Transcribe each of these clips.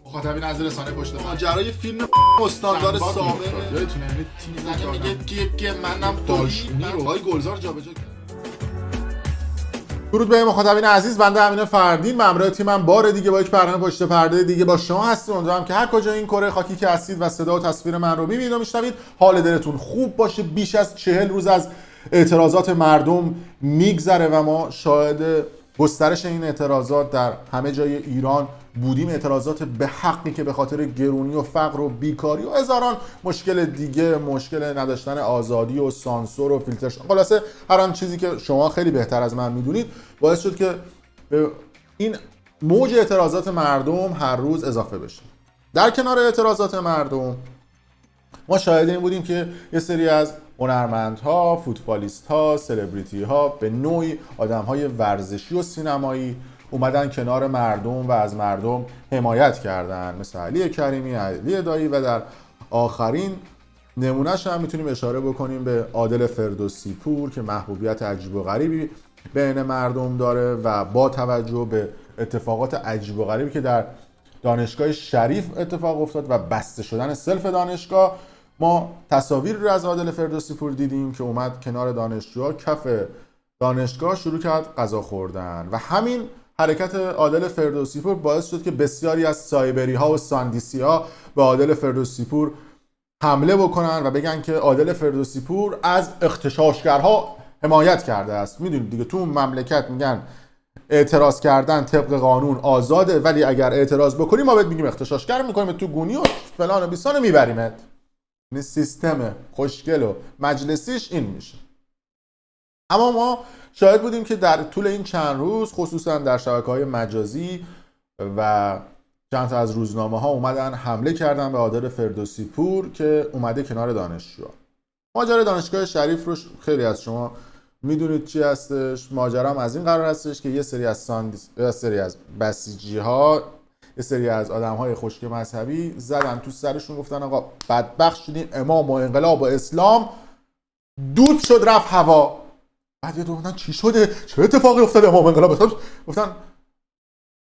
مخاطبین از رسانه پشت ماجرای فیلم استاندار سابق یادتونه یعنی تیم زنه میگه که منم دالشونی رو آقای گلزار جابجا کرد. درود به مخاطبین عزیز، بنده امین فردین همراه تیمم بار دیگه با یک برنامه پشت پرده دیگه با شما هستیم. امیدوارم که هر کجا این کره خاکی که هستید و صدا و تصویر من رو می‌بینید و میشنوید حال دلتون خوب باشه. بیش از 40 روز از اعتراضات مردم میگذره و ما شاهد گسترش این اعتراضات در همه جای ایران بودیم. اعتراضات به حقی که به خاطر گرونی و فقر و بیکاری و هزاران مشکل دیگه، مشکل نداشتن آزادی و سانسور و فیلتر، خلاصه هر آن چیزی که شما خیلی بهتر از من میدونید، باعث شد که این موج اعتراضات مردم هر روز اضافه بشه. در کنار اعتراضات مردم ما شاهد این بودیم که یه سری از هنرمندها، فوتبالیستها، سلبریتیها، به نوعی آدمهای ورزشی و سینمایی اومدن کنار مردم و از مردم حمایت کردن، مثل علی کریمی، علی دایی و در آخرین نمونهش هم میتونیم اشاره بکنیم به عادل فردوسی پور که محبوبیت عجیب و غریبی بین مردم داره و با توجه به اتفاقات عجیب و غریبی که در دانشگاه شریف اتفاق افتاد و بسته شدن سلف دانشگاه، ما تصاویر رو از عادل فردوسی پور دیدیم که اومد کنار دانشجوها کف دانشگاه شروع کرد غذا خوردن و همین حرکت عادل فردوسی پور باعث شد که بسیاری از سایبری ها و ساندیسی ها به عادل فردوسی پور حمله بکنن و بگن که عادل فردوسی پور از اغتشاشگرها حمایت کرده است. میدونید دیگه تو مملکت میگن اعتراض کردن طبق قانون آزاده، ولی اگر اعتراض بکنی ما بهت میگیم اغتشاشگر میکنیم تو گونی و فلان و بیسان میبریمت. این سیستم خوشگل و مجلسیش این میشه. اما ما شاهد بودیم که در طول این چند روز خصوصا در شبکه‌های مجازی و چند تا از روزنامه ها اومدن حمله کردن به عادل فردوسی پور که اومده کنار دانشجوها. ماجرای دانشگاه شریف رو خیلی از شما میدونید چی هستش. ماجرا هم از این قرار هستش که یه سری از بسیجی ها، یه سری از آدم‌های خشک مذهبی زدن تو سرشون، گفتن آقا بدبخت شدین، امام و انقلاب و اسلام دود شد رفت هوا. بعد یه گفتن چی شده؟ چه اتفاقی افتاده؟ امام انقلاب گفتن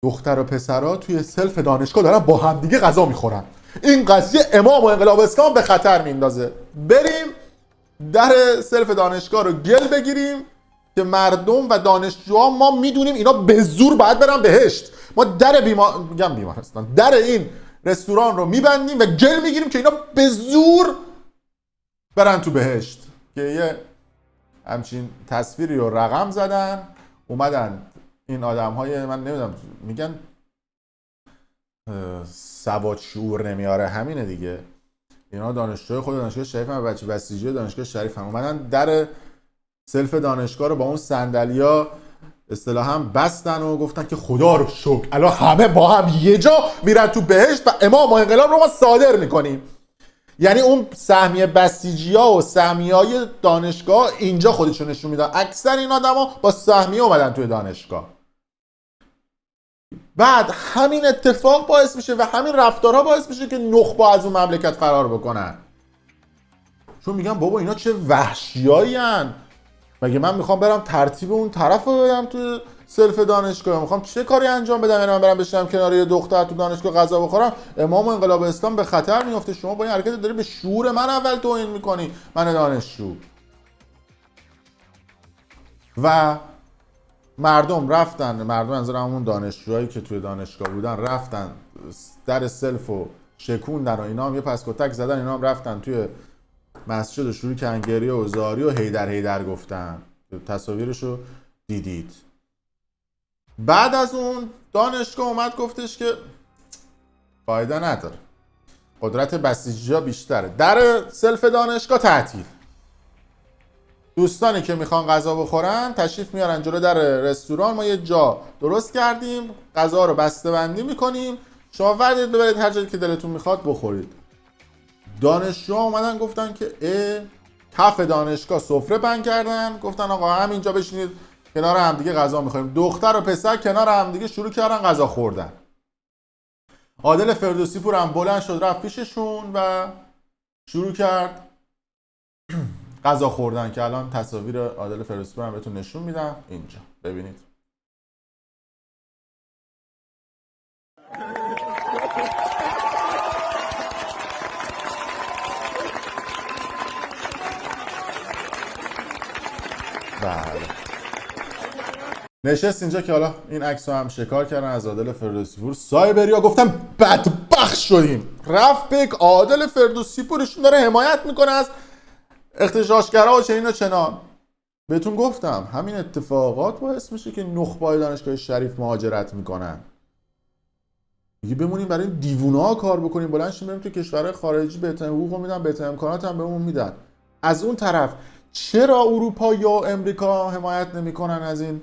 دختر و پسرها توی سلف دانشگاه دارن با هم دیگه غذا میخورن. این قضیه امام و انقلاب اسلام به خطر میندازه. بریم در سلف دانشگاه رو گل بگیریم که مردم و دانشجوها ما میدونیم اینا به زور باید برن بهشت. ما در بیمارستان در این رستوران رو میبندیم و گل میگیریم که اینا به زور برن تو بهشت. که یه همچین تصویری رو رقم زدن، اومدن این آدم‌های، من نمیدونم میگن سواد شعور نمیاره، همینه دیگه. اینا دانشجوی خود دانشگاه شریف هم، بچه بسیجی دانشگاه شریف هم اومدن در سلف دانشگاه رو با اون صندلیا اصطلاحاً بستن و گفتن که خدا رو شکر الان همه با هم یه جا میرن تو بهشت و امام و انقلاب رو ما صادر میکنیم. یعنی اون سهمیه بسیجی‌ها و سهمیه‌های دانشگاه اینجا خودشون نشون میدن. اکثر این آدما با سهمیه اومدن توی دانشگاه. بعد همین اتفاق باعث میشه و همین رفتارها باعث میشه که نخبه از اون مملکت فرار بکنن، چون میگن بابا اینا چه وحشیایی ان. مگه من میخوام برم ترتیب اون طرف رو بگم تو سلف دانشگاه؟ میخوام چه کاری انجام بدم؟ یعنی من برم بشینم کنار یه دختر تو دانشگاه غذا بخورم؟ امام انقلاب اسلام به خطر میفته. شما با این حرکت داری به شعور من اول توهین میکنی، من دانشجو. و مردم رفتن، مردم منظورم همون دانشجوهایی که توی دانشگاه بودن، رفتن در سلف و شکوندن و اینا هم یه پسکتک زدن، اینا هم رفتن توی مسجد و شروع کردن گریه و زاری و هیدر هیدر گفتن. تصاویرشو دیدید. بعد از اون دانشگاه اومد گفتش که فایده نداره، قدرت بسیجی ها بیشتره، در سلف دانشگاه تعطیل. دوستانی که میخوان غذا بخورن تشریف میارن جلو در رستوران، ما یه جا درست کردیم، غذا رو بسته بندی میکنیم، شما وردید ببرید هر جایی که دلتون میخواد بخورید. دانشجوها اومدن گفتن که کف دانشگاه سفره بند کردن، گفتن آقا همینجا بشینید کنار هم دیگه غذا میخوریم. دختر و پسر کنار هم دیگه شروع کردن غذا خوردن. عادل فردوسی پور هم بلند شد رفت پیششون و شروع کرد غذا خوردن که الان تصاویر عادل فردوسی پور هم بهتون نشون میدم اینجا ببینید. بله. نشست اینجا که حالا این عکس هم شکار کردن از عادل فردوسی پور. سایبریا گفتم بدبخت شدیم، رفت به یک عادل فردوسی پورشون داره حمایت میکنه از اغتشاشگرها و چنین و چنان. بهتون گفتم همین اتفاقات باعث میشه که نخبه‌های دانشگاه شریف مهاجرت میکنن. دیگه بمونیم برای این دیوونه‌ها کار بکنیم، بلند شیم بریم تو کشورهای خارجی، بهترین حقوق میدن، بهترین امکانات هم بهمون میدن. از اون طرف چرا اروپا یا امریکا حمایت نمیکنن از این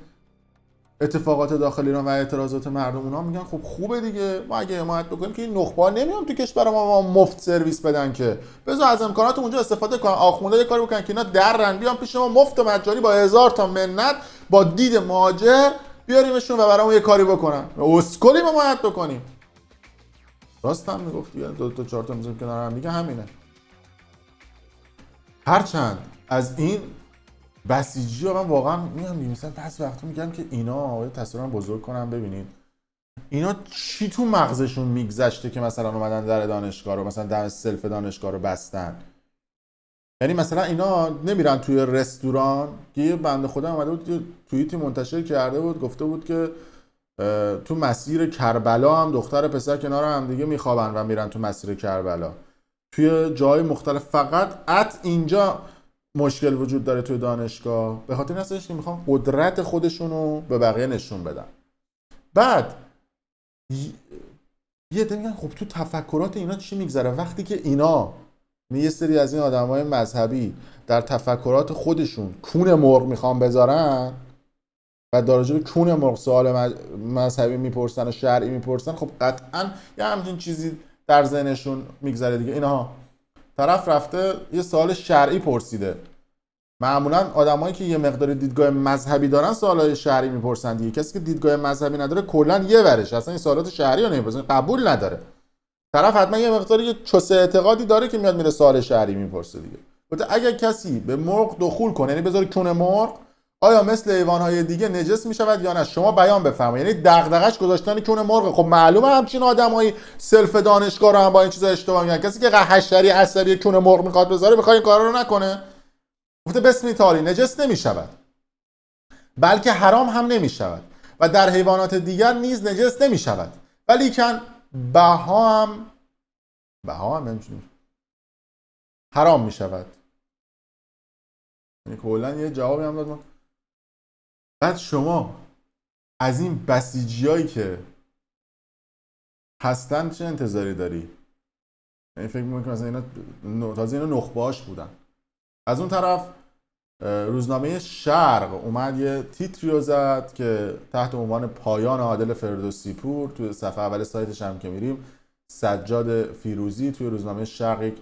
اتفاقات داخل ایران و اعتراضات مردم؟ اونا میگن خب خوبه دیگه، ما اگه حمایت بکنیم که این نخبه‌ها نمیان تو کشور ما مفت سرویس بدن، که بذار از امکانات اونجا استفاده کنن. آخونده یه کاری بکنن که اینا درن بیان پیش ما مفت و مجانی با 1000 تا منت با دید مهاجر بیاریمشون و برامون یه کاری بکنن. اسکلیم حمایت بکنیم. راست هم میگفت دیگه، 2 تا 4 تا میذاریم کنار هم دیگه، همینه. هرچند از این بسیجی ها من واقعا میگم مثلا بعضی وقتا میگم که اینا تصویرم بزرگ کنم ببینید اینا چی تو مغزشون میگذشته که مثلا اومدن در دانشگاه رو مثلا در سلف دانشگاه رو بستن. یعنی مثلا اینا نمیرن توی رستوران که یه بنده خدا اومده بود یه توییتی منتشر کرده بود، گفته بود که تو مسیر کربلا هم دختر پسر کنار هم دیگه میخوابن و میرن تو مسیر کربلا توی جای مختلف. فقط اینجا مشکل وجود داره توی دانشگاه، به خاطر این هستش که میخوان قدرت خودشون رو به بقیه نشون بدن. بعد یه عده میگن خب تو تفکرات اینا چی میگذره وقتی که اینا یه سری از این آدمای مذهبی در تفکرات خودشون کون مرغ میخوان بذارن و در راجع به کون مرغ سوال مذهبی میپرسن و شرعی میپرسن، خب قطعا یه همچین چیزی در ذهنشون میگذره دیگه. اینها طرف رفته یه سوال شرعی پرسیده. معمولا آدمایی که یه مقدار دیدگاه مذهبی دارن سوالای شرعی میپرسن دیگه. کسی که دیدگاه مذهبی نداره کلا یه ورش اصلا این سوالات شرعی رو نمیپرسه، قبول نداره. طرف حتما یه مقداری یه چوسه اعتقادی داره که میاد میره سوال شرعی میپرسه دیگه. گفته اگه کسی به مرغ دخول کنه، یعنی بذاره کون مرغ، آیا مثل حیوانات دیگه نجس میشود یا نه؟ شما بیان بفرمایید. یعنی دغدغش گذاشتن کون مرغ. خب معلومه همچین آدمایی سلف دانشگاه رو هم با این چیزا اشتباه میگن. کسی که حشری عصبی کون مرغ میخواد بذاره میخواد این کارا رو نکنه. گفته بسم تعالی نجس نمیشود، بلکه حرام هم نمیشود و در حیوانات دیگر نیز نجس نمیشود، ولی کن بها هم نمیشونیم حرام میشود. یعنی کلا یه جوابی هم داد ما. بعد شما از این بسیجیایی که هستن چه انتظاری داری؟ یعنی فکر می‌کنم مثلا اینا تازه اینا نخبه‌اش بودن. از اون طرف روزنامه شرق اومد یه تیتری رو زد که تحت عنوان پایان عادل فردوسی پور، توی صفحه اول سایتش هم که میریم سجاد فیروزی توی روزنامه شرق یک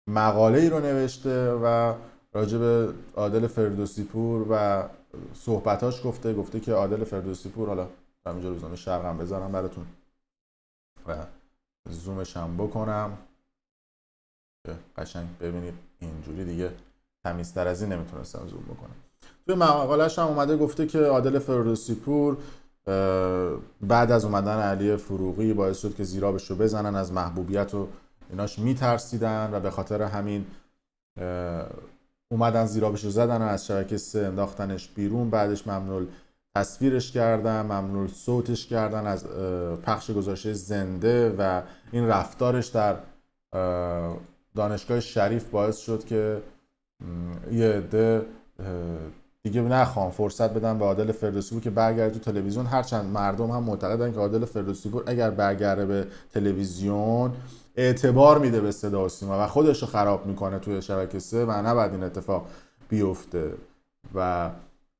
مقاله ای رو نوشته و راجع به عادل فردوسی پور و صحبتاش گفته که عادل فردوسی پور، حالا همینجا روزنامه شرق هم بذارم براتون و زومش هم بکنم که قشنگ ببینید. اینجوری دیگه تمیزتر از این نمیتونستم زوم بکنم. توی مقاله‌اش هم اومده گفته که عادل فردوسی پور بعد از اومدن علی فروغی باعث شد که زیرابش رو بزنن، از محبوبیت و ایناش میترسیدن و به خاطر همین اومدن زیرابش رو زدن و از شبکه 3 انداختنش بیرون. بعدش ممنوع تصویرش کردن، ممنوع صوتش کردن از پخش گزارش زنده و این رفتارش در دانشگاه شریف باعث شد که یه عده دیگه نخوام فرصت بدن به عادل فردوسی پور که برگرده تو تلویزیون. هرچند مردم هم معتقدن که عادل فردوسی پور اگر برگرده به تلویزیون اعتبار میده به صدا و سیما و خودش رو خراب میکنه توی شبکه 3 و نباید این اتفاق بیفته. و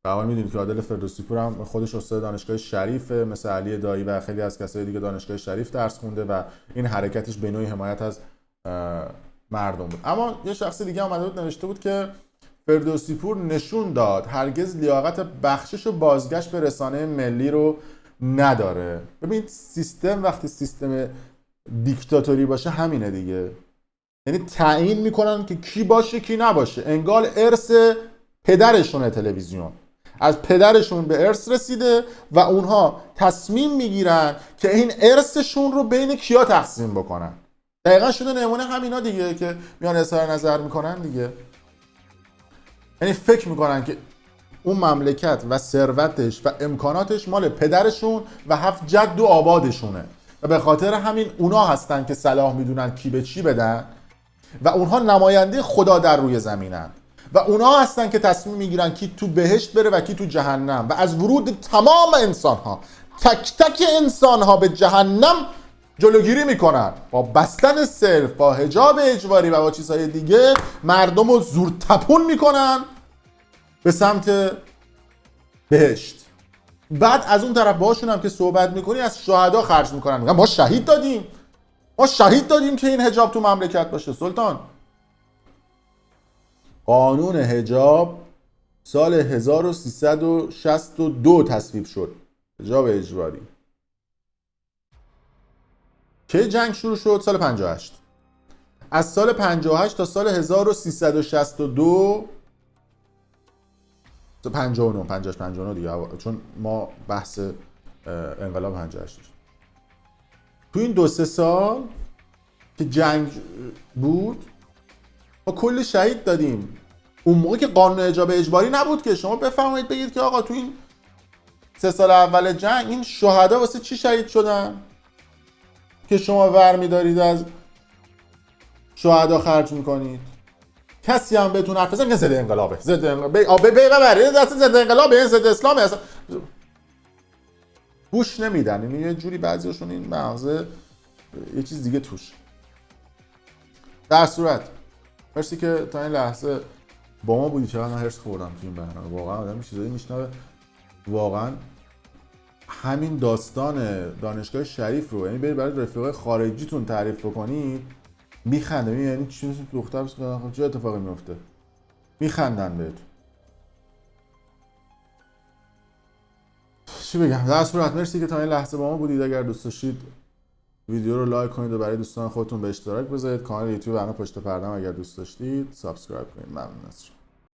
به حال میدونید که عادل فردوسی پور هم خودش استاد دانشگاه شریفه، مثل علی دایی و خیلی از کسای دیگه دانشگاه شریف درس خونده و این حرکتش به نوعی حمایت از مردم بود. اما یه شخص دیگه اومده بود نوشته بود که فردوسی پور نشون داد هرگز لیاقت بخشش و بازگشت به رسانه ملی رو نداره. ببین سیستم وقتی سیستم دیکتاتوری باشه همینه دیگه، یعنی تعیین میکنن که کی باشه کی نباشه. انگار ارث پدرشونه تلویزیون، از پدرشون به ارث رسیده و اونها تصمیم میگیرن که این ارثشون رو بین کیا تقسیم بکنن. دقیقا شده نمونه همینا دیگه که میان اظهار نظر میکنن دیگه. یعنی فکر میکنن که اون مملکت و ثروتش و امکاناتش مال پدرشون و 7 جد و آبادشونه و به خاطر همین اونا هستن که صلاح میدونن کی به چی بدن و اونها نماینده خدا در روی زمینن و اونا هستن که تصمیم میگیرن کی تو بهشت بره و کی تو جهنم و از ورود تمام انسان ها، تک تک انسان ها به جهنم جلوگیری میکنن با بستن سلف، با حجاب اجباری و با چیزهای دیگه. مردم رو زور تپون میکنن به سمت بهشت. بعد از اون طرف باشون هم که صحبت میکنی از شهدا خرج میکنن، میگن ما شهید دادیم که این حجاب تو مملکت باشه. سلطان، قانون حجاب سال 1362 تصویب شد، حجاب اجباری. کی جنگ شروع شد؟ سال 58. از سال 58 تا سال 1362 59 دیگه، چون ما بحث انقلاب 58 داشتیم. تو این 2-3 سال که جنگ بود ما کلی شهید دادیم. اون موقع که قانون حجاب اجباری نبود که شما بفرمایید بگید که آقا تو این 3 سال اول جنگ این شهدا واسه چی شهید شدن که شما ورمی دارید از شهدا خرج میکنید. کسی هم بهتون حرف بزنه که ضد انقلابه، ضد انقلابه، ضد اسلامه، اصلا گوش نمیدن. یعنی یه جوری بعضیشون این مغزه یه چیز دیگه توش. در صورت مرسی که تا این لحظه با ما بودی. چقدر من هرس خوردم تو این برنامه، واقعا آدم چیزایی میشنوه. واقعا همین داستان دانشگاه شریف رو یعنی برید برای رفیقای خارجیتون تعریف بکنید میخنده. یعنی چی دختر چه اتفاقی میفته؟ میخندن بهتون. چی بگم؟ در صورت مرسی که تا این لحظه با ما بودید. اگر دوست داشتید ویدیو رو لایک کنید و برای دوستان خودتون به اشتراک بذارید. کانال یوتیوب برنامه پشت پرده اگر دوست داشتید سابسکرایب کنید. ممنون از شما.